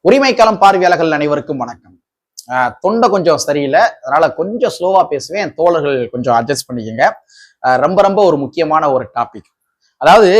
உரிமைக்களம் பார்வையாளர்கள் அனைவருக்கும் வணக்கம். தொண்டை கொஞ்சம் சரியில்லை, அதனால கொஞ்சம் ஸ்லோவா பேசுவேன். தோழர்கள் கொஞ்சம் அட்ஜஸ்ட் பண்ணிக்கங்க. ரொம்ப ரொம்ப ஒரு முக்கியமான ஒரு டாபிக். அதாவது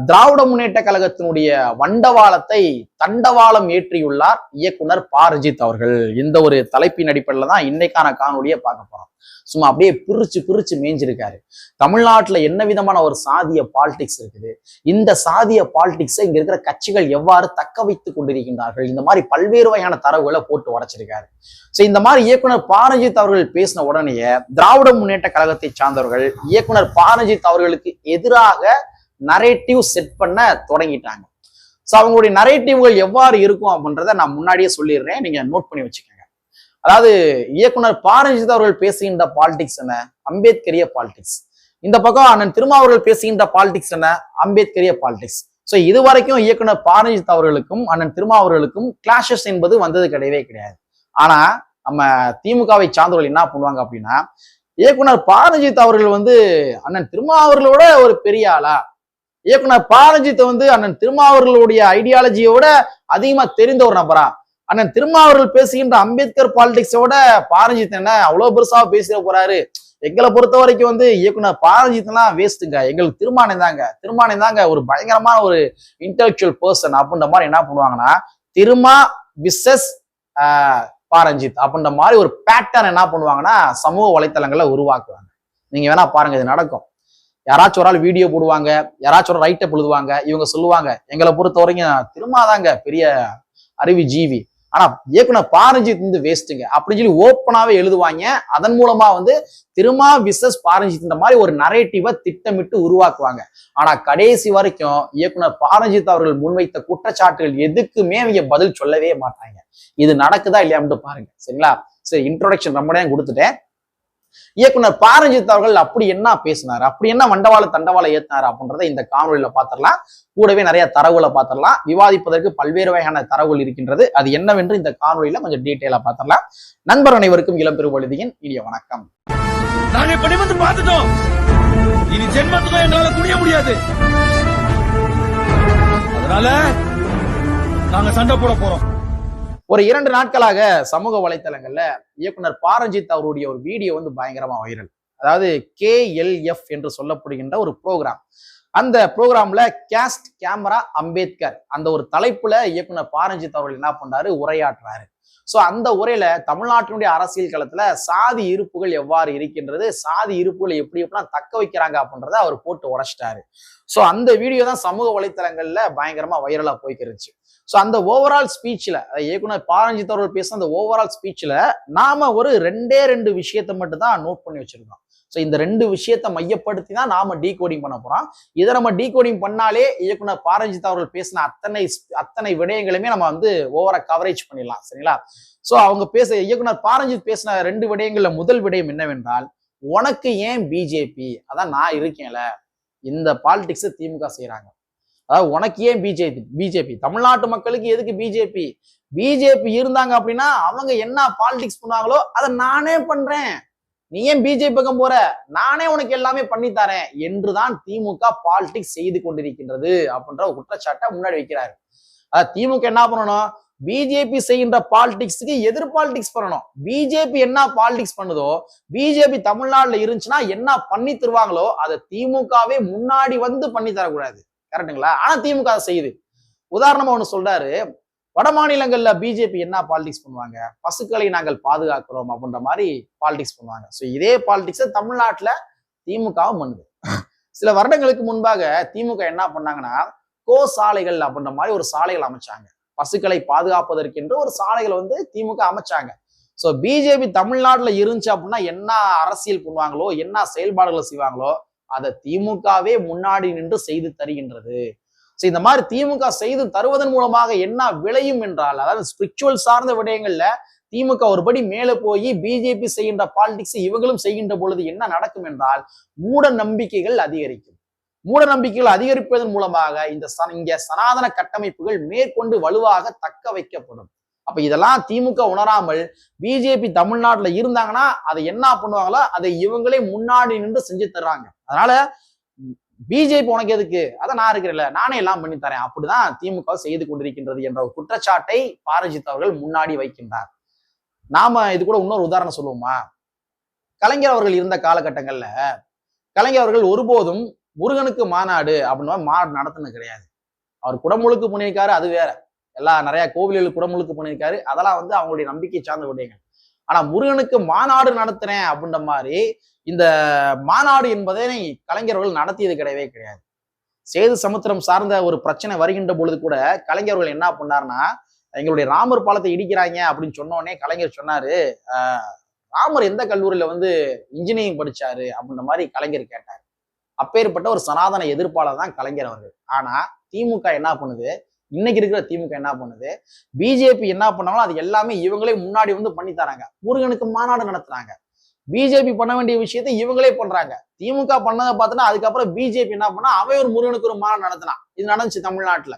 திராவிட முன்னேற்ற கழகத்தினுடைய வண்டவாளத்தை தண்டவாளம் ஏற்றியுள்ளார் இயக்குனர் பாரஜித் அவர்கள். இந்த ஒரு தலைப்பின் அடிப்படையில் தான் இன்னைக்கான காணொலியை பார்க்க போறோம். சும்மா அப்படியே பிரிச்சு மேய்ஞ்சிருக்காரு. தமிழ்நாட்டுல என்ன விதமான ஒரு சாதிய பாலிடிக்ஸ் இருக்குது, இந்த சாதிய பாலிடிக்ஸை இங்க இருக்கிற கட்சிகள் எவ்வாறு தக்க வைத்துக் கொண்டிருக்கின்றார்கள், இந்த மாதிரி பல்வேறு வகையான தரவுகளை போட்டு உடைச்சிருக்காரு. சோ இந்த மாதிரி இயக்குனர் பாரஜித் அவர்கள் பேசின உடனேயே திராவிட முன்னேற்ற கழகத்தை சார்ந்தவர்கள் இயக்குனர் பாரஜித் அவர்களுக்கு எதிராக நரேட்டிவ் செட் பண்ண தொடங்கிட்டாங்க. சோ அவங்களுடைய நரேட்டிவ்கள் எவ்வாறு இருக்கும் அப்படின்றத நான் முன்னாடியே சொல்லிடுறேன், நீங்க நோட் பண்ணி வச்சுக்கோங்க. அதாவது இயக்குனர் பாரஜித் அவர்கள் பேசுகின்ற பாலிடிக்ஸ் என்ன, அம்பேத்கரிய பாலிடிக்ஸ். இந்த பக்கம் அண்ணன் திருமாவர்கள் பேசுகின்ற பாலிடிக்ஸ் என்ன, அம்பேத்கரிய பாலிடிக்ஸ். சோ இது வரைக்கும் இயக்குனர் பாரஜித் அவர்களுக்கும் அண்ணன் திருமாவர்களுக்கும் கிளாஷஸ் என்பது வந்தது கிடையவே கிடையாது. ஆனா நம்ம திமுகவை சார்ந்தவர்கள் என்ன பண்ணுவாங்க அப்படின்னா, இயக்குனர் பாரஜித் அவர்கள் அண்ணன் திருமாவர்களோட ஒரு பெரிய ஆளா, இயக்குனர் பாரஜித் அண்ணன் திருமாவர்களுடைய ஐடியாலஜியோட அதிகமா தெரிந்த ஒரு நபரா, அண்ணன் திருமாவர்கள் பேசுகின்ற அம்பேத்கர் பாலிடிக்ஸோட பாரஜித் என்ன அவ்வளவு பெருசா பேசிட போறாரு, எங்களை பொறுத்த வரைக்கும் இயக்குனர் பாரஜித் எல்லாம் வேஸ்ட்டுங்க, எங்களுக்கு திருமானே தாங்க ஒரு பயங்கரமான ஒரு இன்டெலெக்சுவல் பர்சன் அப்படின்ற மாதிரி என்ன பண்ணுவாங்கன்னா, திருமா விசஸ் பாரஜித் அப்படின்ற மாதிரி ஒரு பேட்டர்ன் என்ன பண்ணுவாங்கன்னா சமூக வலைத்தளங்கள்ல உருவாக்குவாங்க. நீங்க வேணா பாருங்க, இது நடக்கும். யாராச்சும் ஒரு ஆள் வீடியோ போடுவாங்க, யாராச்சும் ஒரு ரைட்டை எழுதுவாங்க, இவங்க சொல்லுவாங்க எங்களை பொறுத்த வரைக்கும் திருமாதாங்க பெரிய அறிவு ஜீவி, ஆனா இயக்குனர் பாரஜித் வேஸ்ட்டுங்க அப்படின்னு சொல்லி ஓப்பனாவே எழுதுவாங்க. அதன் மூலமா திருமா விசஸ் பாரஜித் மாதிரி ஒரு நரேட்டிவை திட்டமிட்டு உருவாக்குவாங்க. ஆனா கடைசி வரைக்கும் இயக்குனர் பாரஜித் அவர்கள் முன்வைத்த குற்றச்சாட்டுகள் எதுக்குமே அவங்க பதில் சொல்லவே மாட்டாங்க. இது நடக்குதா இல்லையான்னு பாருங்க, சரிங்களா? சரி, இன்ட்ரோடக்ஷன் ரொம்ப நேரம் கொடுத்துட்டேன். இயக்குனர் பாரஜித் அவர்கள் அப்படி என்ன பேசினாரு, அப்படி என்ன வண்டவாள தண்டவாளம் ஏத்தினாரு அப்படின்றத இந்த காணொலியில பாத்திரலாம். கூடவே நிறைய தரவுகளை பாத்திரலாம். விவாதிப்பதற்கு பல்வேறு வகையான தரவுகள் இருக்கின்றது. அது என்னவென்று இந்த காணொலியில கொஞ்சம் டீட்டெயிலா பாத்திரலாம். நண்பர் அனைவருக்கும் இளம் பெருவழுதியின் இனிய வணக்கம். இனி ஜென்மத்துக்கும் என்னால குனிய முடியாது, அதனால நாங்க சண்டை போட போறோம். ஒரு 2 நாட்களாக சமூக வலைத்தளங்கள்ல இயக்குனர் பாரஜித் அவருடைய ஒரு வீடியோ பயங்கரமா வைரல். அதாவது KLF என்று சொல்லப்படுகின்ற ஒரு ப்ரோக்ராம். அந்த ப்ரோக்ராம்ல கேஸ்ட் கேமரா அம்பேத்கர் அந்த ஒரு தலைப்புல இயக்குனர் பாரஜித் அவர்கள் என்ன பண்றாரு, உரையாற்றுறாரு. சோ அந்த உரையில தமிழ்நாட்டினுடைய அரசியல் களத்துல சாதி இருப்புகள் எவ்வாறு இருக்கின்றது, சாதி இருப்புகளை எப்படி எப்படிலாம் தக்க வைக்கிறாங்க அப்படின்றத அவர் போட்டு உடைச்சிட்டாரு. சோ அந்த வீடியோ தான் சமூக வலைத்தளங்கள்ல பயங்கரமா வைரலா போய்க்கிருச்சு. சோ அந்த ஓவரால் ஸ்பீச்ல இயக்குனர் பாரஜித் அவர்கள் பேசுற அந்த ஓவரால் ஸ்பீச்ல நாம ஒரு 2 விஷயத்தை மட்டும் தான் நோட் பண்ணி வச்சிருக்கோம். சோ இந்த 2 விஷயத்தை மையப்படுத்தி தான் நாம டீகோடிங் பண்ண போறோம். இதை நம்ம டீகோடிங் பண்ணாலே இயக்குனர் பாரஜித் அவர்கள் பேசின அத்தனை விடயங்களுமே நம்ம ஓவரா கவரேஜ் பண்ணிடலாம், சரிங்களா? சோ அவங்க இயக்குனர் பாரஜித் பேசின 2 விடயங்கள்ல முதல் விடயம் என்னவென்றால், உனக்கு ஏன் பிஜேபி, அதான் நான் இருக்கேன்ல, இந்த பாலிடிக்ஸ் திமுக செய்யறாங்க. அதாவது உனக்கு ஏன் பிஜேபி, தமிழ்நாட்டு மக்களுக்கு எதுக்கு பிஜேபி இருந்தாங்க அப்படின்னா அவங்க என்ன பாலிடிக்ஸ் பண்ணுவாங்களோ அதை நானே பண்றேன், நீ ஏன் பிஜேபி பக்கம் போற, நானே உனக்கு எல்லாமே பண்ணித்தரேன் என்றுதான் திமுக பாலிடிக்ஸ் செய்து கொண்டிருக்கின்றது அப்படின்ற ஒரு குற்றச்சாட்டை முன்னாடி வைக்கிறாரு. அதாவது திமுக என்ன பண்ணணும், பிஜேபி செய்கின்ற பாலிடிக்ஸுக்கு எதிர் பாலிடிக்ஸ் பண்ணணும். பிஜேபி என்ன பாலிடிக்ஸ் பண்ணுதோ, பிஜேபி தமிழ்நாடுல இருந்துச்சுன்னா என்ன பண்ணி தருவாங்களோ அதை திமுகவே முன்னாடி பண்ணி தரக்கூடாது, கரெக்டுங்களா? ஆனா திமுக அதை செய்யுது. உதாரணமா ஒண்ணு சொல்றாரு, வட மாநிலங்கள்ல பிஜேபி என்ன பாலிடிக்ஸ் பண்ணுவாங்க, பசுக்களை நாங்கள் பாதுகாக்கிறோம் அப்படின்ற மாதிரி பாலிடிக்ஸ் பண்ணுவாங்க. சோ இதே பாலிடிக்ஸ் தமிழ்நாட்டுல திமுகவும் பண்ணுது. சில வருடங்களுக்கு முன்பாக திமுக என்ன பண்ணாங்கன்னா, சாலைகள் அப்படின்ற மாதிரி ஒரு சாலைகள் அமைச்சாங்க. பசுக்களை பாதுகாப்பதற்கென்று ஒரு சாலைகள் திமுக அமைச்சாங்க. சோ பிஜேபி தமிழ்நாட்டுல இருந்துச்சு அப்படின்னா என்ன அரசியல் பண்ணுவாங்களோ, என்ன செயல்பாடுகளை செய்வாங்களோ அதை திமுகவே முன்னாடி நின்று செய்து தருகின்றது. இந்த மாதிரி திமுக செய்து தருவதன் மூலமாக என்ன விளையும் என்றால், அதாவது ஸ்பிரிச்சுவல் சார்ந்த விடயங்கள்ல திமுக ஒருபடி மேல போய் பிஜேபி செய்கின்ற பாலிடிக்ஸ் இவங்களும் செய்கின்ற பொழுது என்ன நடக்கும் என்றால், மூட நம்பிக்கைகள் அதிகரிக்கும். மூட நம்பிக்கைகள் அதிகரிப்பதன் மூலமாக இங்க சனாதன கட்டமைப்புகள் மேற்கொண்டு வலுவாக தக்க வைக்கப்படும். அப்ப இதெல்லாம் திமுக உணராமல் பிஜேபி தமிழ்நாட்டுல இருந்தாங்கன்னா அதை என்ன பண்ணுவாங்களோ அதை இவங்களே முன்னாடி நின்று செஞ்சு தர்றாங்க. அதனால பிஜேபி உனக்கு எதுக்கு, அதை நான் இருக்கிறேன்ல, நானே எல்லாம் பண்ணி தரேன், அப்படிதான் திமுக செய்து கொண்டிருக்கின்றது என்ற ஒரு குற்றச்சாட்டை பாரஞ்சித் அவர்கள் முன்னாடி வைக்கின்றார். நாம இது கூட இன்னொரு உதாரணம் சொல்லுவோமா? கலைஞர் அவர்கள் இருந்த காலகட்டங்கள்ல கலைஞர் அவர்கள் ஒருபோதும் முருகனுக்கு மாநாடு அப்படின்னு மாநாடு நடத்தினது கிடையாது. அவர் குடமுழுக்கு பண்ணியிருக்காரு, அது வேற. நிறைய கோவில்களுக்கு குடமுழுக்கு பண்ணியிருக்காரு, அதெல்லாம் அவங்களுடைய நம்பிக்கை சார்ந்த விடயங்கள். ஆனா முருகனுக்கு மாநாடு நடத்துறேன் அப்படின்ற மாதிரி இந்த மாநாடு என்பதை கலைஞர்கள் நடத்தியது கிடையவே கிடையாது. சேது சமுத்திரம் சார்ந்த ஒரு பிரச்சனை வருகின்ற பொழுது கூட கலைஞர்கள் என்ன பண்ணாருன்னா, எங்களுடைய ராமர் பாலத்தை இடிக்கிறாங்க அப்படின்னு சொன்ன உடனே கலைஞர் சொன்னாரு, ராமர் எந்த கல்லூரியில இன்ஜினியரிங் படிச்சாரு அப்படின்ற மாதிரி கலைஞர் கேட்டார். அப்பேற்பட்ட ஒரு சனாதன எதிர்ப்பாளர் தான் கலைஞர் அவர்கள். ஆனா திமுக என்ன பண்ணுது, இன்னைக்கு இருக்கிற திமுக என்ன பண்ணுது, பிஜேபி என்ன பண்ணாங்களோ அது எல்லாமே இவங்களே முன்னாடி பண்ணி தராங்க. முருகனுக்கு மாநாடு நடத்துறாங்க. பிஜேபி பண்ண வேண்டிய விஷயத்தை இவங்களே பண்றாங்க. திமுக பண்ணதை பார்த்தோன்னா அதுக்கப்புறம் பிஜேபி என்ன பண்ணா, அவன் ஒரு முருகனுக்கு ஒரு மாநாடு நடத்தினான். இது நடந்துச்சு தமிழ்நாட்டுல.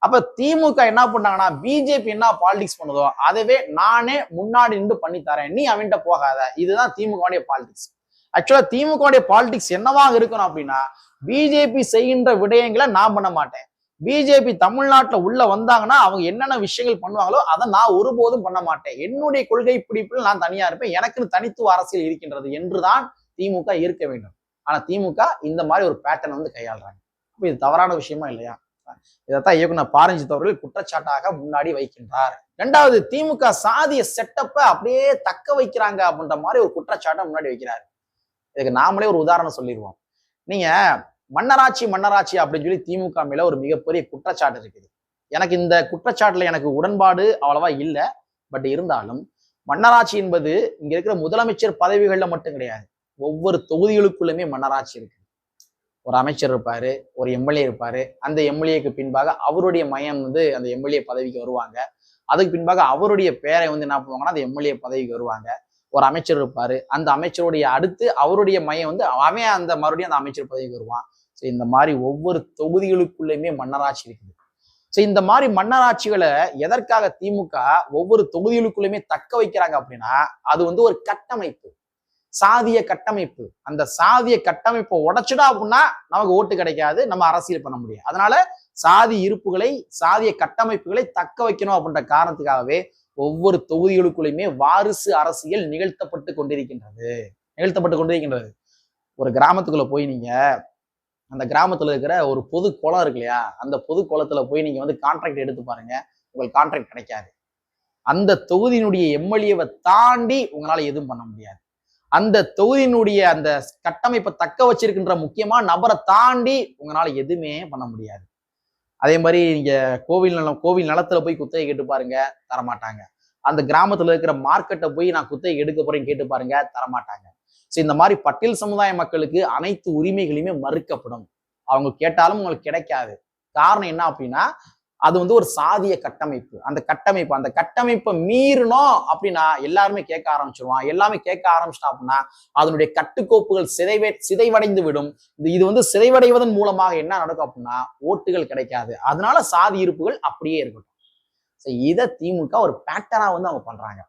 அப்ப திமுக என்ன பண்ணாங்கன்னா, பிஜேபி என்ன பாலிடிக்ஸ் பண்ணுதோ அதவே நானே முன்னாடி நின்று பண்ணி தரேன், நீ அவன்கிட்ட போகாத. இதுதான் திமுக பாலிடிக்ஸ். ஆக்சுவலா திமுக பாலிடிக்ஸ் என்னவா இருக்கணும் அப்படின்னா, பிஜேபி செய்கின்ற விடயங்களை நான் பண்ண மாட்டேன். பிஜேபி தமிழ்நாட்டுல உள்ள வந்தாங்கன்னா அவங்க என்னென்ன விஷயங்கள் பண்ணுவாங்களோ அதை நான் ஒருபோதும் பண்ண மாட்டேன். என்னுடைய கொள்கை பிடிப்பில் நான் தனியா இருப்பேன், எனக்குன்னு தனித்துவ அரசியல் இருக்கின்றது என்றுதான் திமுக இருக்க வேண்டும். ஆனா திமுக இந்த மாதிரி ஒரு பேட்டர்ன் கையாளுறாங்க. அப்ப இது தவறான விஷயமா இல்லையா? இதைத்தான் இயக்குனர் பாரஞ்சித் அவர்கள் குற்றச்சாட்டாக முன்னாடி வைக்கின்றார். இரண்டாவது, திமுக சாதிய செட்டப்பை அப்படியே தக்க வைக்கிறாங்க அப்படின்ற மாதிரி ஒரு குற்றச்சாட்டை முன்னாடி வைக்கிறாரு. இதுக்கு நாமளே ஒரு உதாரணம் சொல்லிடுவோம். நீங்க மன்னராட்சி அப்படின்னு சொல்லி திமுக மேல ஒரு மிகப்பெரிய குற்றச்சாட்டு இருக்குது. எனக்கு இந்த குற்றச்சாட்டுல எனக்கு உடன்பாடு அவ்வளவா இல்லை. பட் இருந்தாலும் மன்னராட்சி என்பது இங்க இருக்கிற முதலமைச்சர் பதவிகள்ல மட்டும் கிடையாது, ஒவ்வொரு தொகுதிகளுக்குள்ளுமே மன்னராட்சி இருக்கு. ஒரு அமைச்சர் இருப்பாரு, ஒரு எம்எல்ஏ இருப்பாரு, அந்த எம்எல்ஏக்கு பின்பாக அவருடைய மையம் அந்த எம்எல்ஏ பதவிக்கு வருவாங்க. அதுக்கு பின்பாக அவருடைய பேரை என்ன பண்ணுவாங்கன்னா அந்த எம்எல்ஏ பதவிக்கு வருவாங்க. ஒரு அமைச்சர் இருப்பாரு, அந்த அமைச்சருடைய அடுத்து அவருடைய மையம் அவன் அந்த மறுபடியும் அந்த அமைச்சர் பதவிக்கு வருவான். ஸோ இந்த மாதிரி ஒவ்வொரு தொகுதிகளுக்குள்ளேயுமே மன்னராட்சி இருக்குது. ஸோ இந்த மாதிரி மன்னராட்சிகளை எதற்காக திமுக ஒவ்வொரு தொகுதிகளுக்குள்ளேயுமே தக்க வைக்கிறாங்க அப்படின்னா, அது ஒரு கட்டமைப்பு, சாதிய கட்டமைப்பு. அந்த சாதிய கட்டமைப்பை உடைச்சிடா அப்படின்னா நமக்கு ஓட்டு கிடைக்காது, நம்ம அரசியல் பண்ண முடியாது. அதனால சாதி இருப்புகளை, சாதிய கட்டமைப்புகளை தக்க வைக்கணும் அப்படின்ற காரணத்துக்காகவே ஒவ்வொரு தொகுதிகளுக்குள்ளேயுமே வாரிசு அரசியல் நிகழ்த்தப்பட்டு கொண்டிருக்கின்றது. ஒரு கிராமத்துக்குள்ள போய் நீங்க அந்த கிராமத்துல இருக்கிற ஒரு பொது குளம் இருக்கு இல்லையா, அந்த பொது குளத்துல போய் நீங்க கான்ட்ராக்ட் எடுத்து பாருங்க, உங்களுக்கு கான்ட்ராக்ட் கிடைக்காது. அந்த தொகுதியினுடைய எம்எல்ஏவை தாண்டி உங்களால எதுவும் பண்ண முடியாது. அந்த தொகுதியினுடைய அந்த கட்டமைப்பை தக்க வச்சிருக்கின்ற முக்கியமான நபரை தாண்டி உங்களால எதுவுமே பண்ண முடியாது. அதே மாதிரி நீங்க கோவில் நிலத்துல போய் குத்தகை கேட்டு பாருங்க, தரமாட்டாங்க. அந்த கிராமத்துல இருக்கிற மார்க்கெட்டை போய் நான் குத்தகை எடுக்க போறேன்னு கேட்டு பாருங்க, தரமாட்டாங்க. ஸோ இந்த மாதிரி பட்டியல் சமுதாய மக்களுக்கு அனைத்து உரிமைகளையுமே மறுக்கப்படும். அவங்க கேட்டாலும் உங்களுக்கு கிடைக்காது. காரணம் என்ன அப்படின்னா, அது ஒரு சாதிய கட்டமைப்பு. அந்த கட்டமைப்பை மீறணும் அப்படின்னா எல்லாருமே கேட்க ஆரம்பிச்சிருவான். எல்லாமே கேட்க ஆரம்பிச்சிட்டா அப்படின்னா அதனுடைய கட்டுக்கோப்புகள் சிதைவடைந்து விடும். இது சிதைவடைவதன் மூலமாக என்ன நடக்கும் அப்படின்னா ஓட்டுகள் கிடைக்காது. அதனால சாதி இருப்புகள் அப்படியே இருக்கட்டும். இதை திமுக ஒரு பேட்டர்னா அவங்க பண்றாங்க.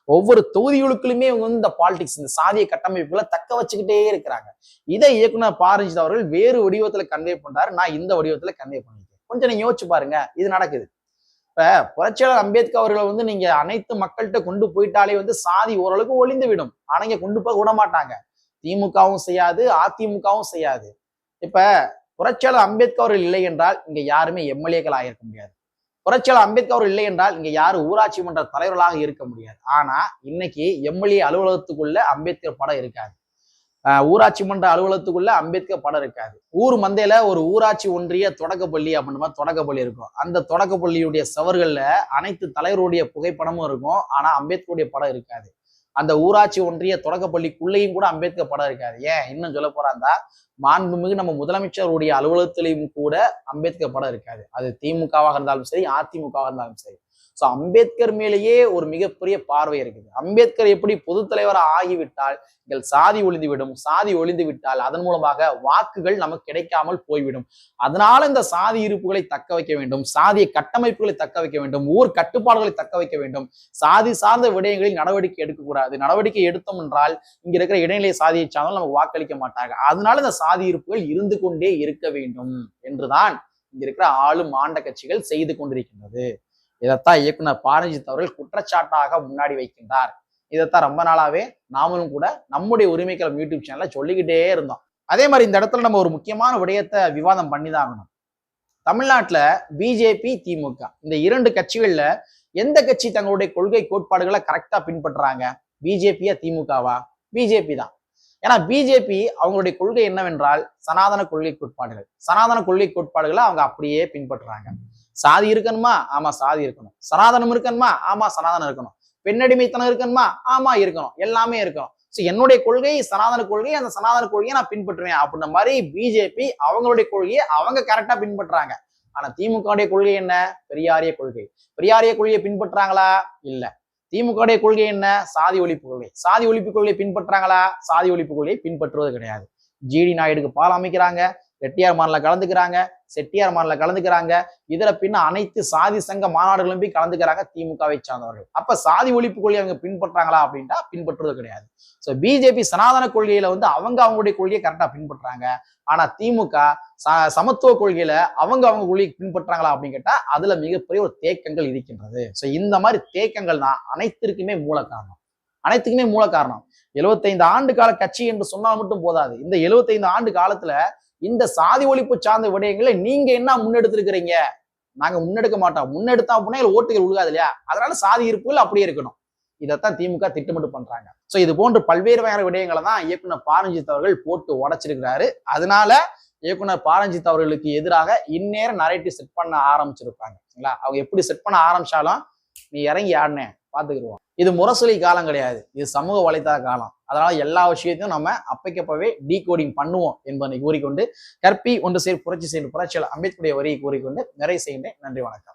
ஒவ்வொரு தொகுதிகளுக்குள்ளுமே இந்த பாலிடிக்ஸ், இந்த சாதிய கட்டமைப்புகளை தக்க வச்சுக்கிட்டே இருக்கிறாங்க. இதை இயக்குனர் பாரஞ்சித் அவர்கள் வேறு வடிவத்துல கன்வே பண்றாரு, நான் இந்த வடிவத்துல கன்வே பண்ணிருக்கேன். கொஞ்சம் நீங்க யோசிச்சு பாருங்க, இது நடக்குது. இப்ப புரட்சியாளர் அம்பேத்கர் அவர்களை நீங்க அனைத்து மக்கள்கிட்ட கொண்டு போயிட்டாலே சாதி ஓரளவுக்கு ஒளிந்து விடும். ஆனா இங்க கொண்டு போய் விட மாட்டாங்க. திமுகவும் செய்யாது, அதிமுகவும் செய்யாது. இப்ப புரட்சியாளர் அம்பேத்கர் அவர்கள் இல்லை என்றால் இங்க யாருமே எம்எல்ஏக்கள் ஆகியிருக்க முடியாது. புரட்சியாளர் அம்பேத்கர் அவர்கள் இல்லை என்றால் இங்க யாரும் ஊராட்சி மன்ற தலைவர்களாக இருக்க முடியாது. ஆனா இன்னைக்கு எம்எல்ஏ அலுவலகத்துக்குள்ள அம்பேத்கர் படம் இருக்காது, ஊராட்சி மன்ற அலுவலகத்துக்குள்ள அம்பேத்கர் படம் இருக்காது. ஊர் மந்தையில ஒரு ஊராட்சி ஒன்றிய தொடக்கப்பள்ளி அப்படின்ற மாதிரி தொடக்கப்பள்ளி இருக்கும். அந்த தொடக்கப்பள்ளியுடைய சவர்கள்ல அனைத்து தலைவருடைய புகைப்படமும் இருக்கும், ஆனா அம்பேத்கருடைய படம் இருக்காது. அந்த ஊராட்சி ஒன்றிய தொடக்கப்பள்ளிக்குள்ளேயும் கூட அம்பேத்கர் படம் இருக்காது. ஏன் இன்னும் சொல்ல போறாந்தா, மாண்புமிகு நம்ம முதலமைச்சருடைய அலுவலகத்திலையும் கூட அம்பேத்கர் படம் இருக்காது. அது திமுகவாக இருந்தாலும் சரி, அதிமுகவாக இருந்தாலும் சரி. ஸோ அம்பேத்கர் மேலேயே ஒரு மிகப்பெரிய பார்வை இருக்குது. அம்பேத்கர் எப்படி பொது தலைவராக ஆகிவிட்டால் எங்கள் சாதி ஒழிந்துவிடும், சாதி ஒழிந்து விட்டால் அதன் மூலமாக வாக்குகள் நமக்கு கிடைக்காமல் போய்விடும். அதனால இந்த சாதி இருப்புகளை தக்க வைக்க வேண்டும், சாதிய கட்டமைப்புகளை தக்க வைக்க வேண்டும், ஊர் கட்டுப்பாடுகளை தக்க வைக்க வேண்டும், சாதி சார்ந்த விடயங்களில் நடவடிக்கை எடுக்கக்கூடாது. நடவடிக்கை எடுத்தோம் என்றால் இங்க இருக்கிற இடைநிலை சாதியை சார்ந்தால் நமக்கு வாக்களிக்க மாட்டாங்க. அதனால இந்த சாதி இருப்புகள் இருந்து கொண்டே இருக்க வேண்டும் என்றுதான் இங்க இருக்கிற ஆளும் ஆண்ட கட்சிகள் செய்து கொண்டிருக்கின்றது. இதைத்தான் இயக்குனர் பாரஞ்சித் அவர்கள் குற்றச்சாட்டாக முன்னாடி வைக்கின்றார். இதைத்தான் ரொம்ப நாளாவே நாமளும் கூட நம்முடைய உரிமைக்களம் யூடியூப் சேனல்ல சொல்லிக்கிட்டே இருந்தோம். அதே மாதிரி இந்த இடத்துல நம்ம ஒரு முக்கியமான விடயத்தை விவாதம் பண்ணிதான் ஆகணும். தமிழ்நாட்டுல பிஜேபி, திமுக இந்த இரண்டு கட்சிகள்ல எந்த கட்சி தங்களுடைய கொள்கை கோட்பாடுகளை கரெக்டா பின்பற்றுறாங்க? பிஜேபியா திமுகவா? பிஜேபி தான். ஏன்னா பிஜேபி அவங்களுடைய கொள்கை என்னவென்றால் சனாதன கொள்கை கோட்பாடுகள். சனாதன கொள்கை கோட்பாடுகளை அவங்க அப்படியே பின்பற்றுறாங்க. சாதி இருக்கணுமா? ஆமா சாதி இருக்கணும். சனாதனம் இருக்கணுமா? ஆமா சனாதனம் இருக்கணும். பெண்ணடிமைத்தனம் இருக்கணுமா? ஆமா இருக்கணும். எல்லாமே இருக்கணும். ஸோ என்னுடைய கொள்கை சனாதன கொள்கை, அந்த சனாதன கொள்கையை நான் பின்பற்றுவேன் அப்படின்ற மாதிரி பிஜேபி அவங்களுடைய கொள்கையை அவங்க கரெக்டா பின்பற்றுறாங்க. ஆனா திமுகவுடைய கொள்கை என்ன? பெரியாரிய கொள்கை. பெரியாரிய கொள்கையை பின்பற்றுறாங்களா? இல்ல. திமுகவுடைய கொள்கை என்ன? சாதி ஒழிப்பு கொள்கை. சாதி ஒழிப்பு கொள்கையை பின்பற்றுறாங்களா? சாதி ஒழிப்பு கொள்கையை பின்பற்றுவது கிடையாது. ஜிடி நாயுடுக்கு பால் அமைக்கிறாங்க, ரெட்டியார் மாநில கலந்துக்கிறாங்க, செட்டியார் மாநில கலந்துக்கிறாங்க, இதர பின்ன அனைத்து சாதி சங்க மாநாடுகளும் போய் கலந்துக்கிறாங்க திமுகவை சார்ந்தவர்கள். அப்ப சாதி ஒழிப்பு கொள்கையை அவங்க பின்பற்றாங்களா அப்படின்ட்டா பின்பற்றுவது கிடையாது. ஸோ பிஜேபி சனாதன கொள்கையில அவங்களுடைய கொள்கையை கரெக்டா பின்பற்றுறாங்க. ஆனா திமுக சமத்துவ கொள்கையில அவங்க கொள்கையை பின்பற்றாங்களா அப்படின்னு கேட்டா அதுல மிகப்பெரிய ஒரு தேக்கங்கள் இருக்கின்றது. ஸோ இந்த மாதிரி தேக்கங்கள் தான் அனைத்திற்குமே மூல காரணம். அனைத்துக்குமே மூல காரணம் 75 ஆண்டு கால கட்சி என்று சொன்னால் மட்டும் போதாது. இந்த 75 ஆண்டு காலத்துல இந்த சாதி ஒழிப்பு சார்ந்த விடயங்களை நீங்க என்ன முன்னெடுத்திருக்கிறீங்க? நாங்க முன்னெடுக்க மாட்டோம். முன்னெடுத்தா அப்படின்னா ஓட்டுகள் உழுகாது இல்லையா? அதனால சாதி இருப்புகள் அப்படியே இருக்கணும். இதைத்தான் திமுக திட்டமிட்டு பண்றாங்க. சோ இது போன்ற பல்வேறு வகையான விடயங்களை தான் இயக்குனர் பாரஞ்சித் அவர்கள் போட்டு உடைச்சிருக்கிறாரு. அதனால இயக்குனர் பாரஞ்சித் அவர்களுக்கு எதிராக இந்நேரம் நரேட்டிவ் செட் பண்ண ஆரம்பிச்சிருப்பாங்க. அவங்க எப்படி செட் பண்ண ஆரம்பிச்சாலும் நீ இறங்கி ஆடினேன் பாத்துக்கிடுவோம். இது முரசொலி காலம் கிடையாது, இது சமூக வலைத்தள காலம். அதனால எல்லா விஷயத்தையும் நம்ம அப்பைக்கப்பவே டீகோடிங் பண்ணுவோம் என்பதை கூறிக்கொண்டு கற்பி ஒன்று சேர் புரட்சி செய்யும் புரட்சியாளர் அம்பேத்கருடைய வரியை கூறிக்கொண்டு நிறைவு செய்கின்றேன். நன்றி, வணக்கம்.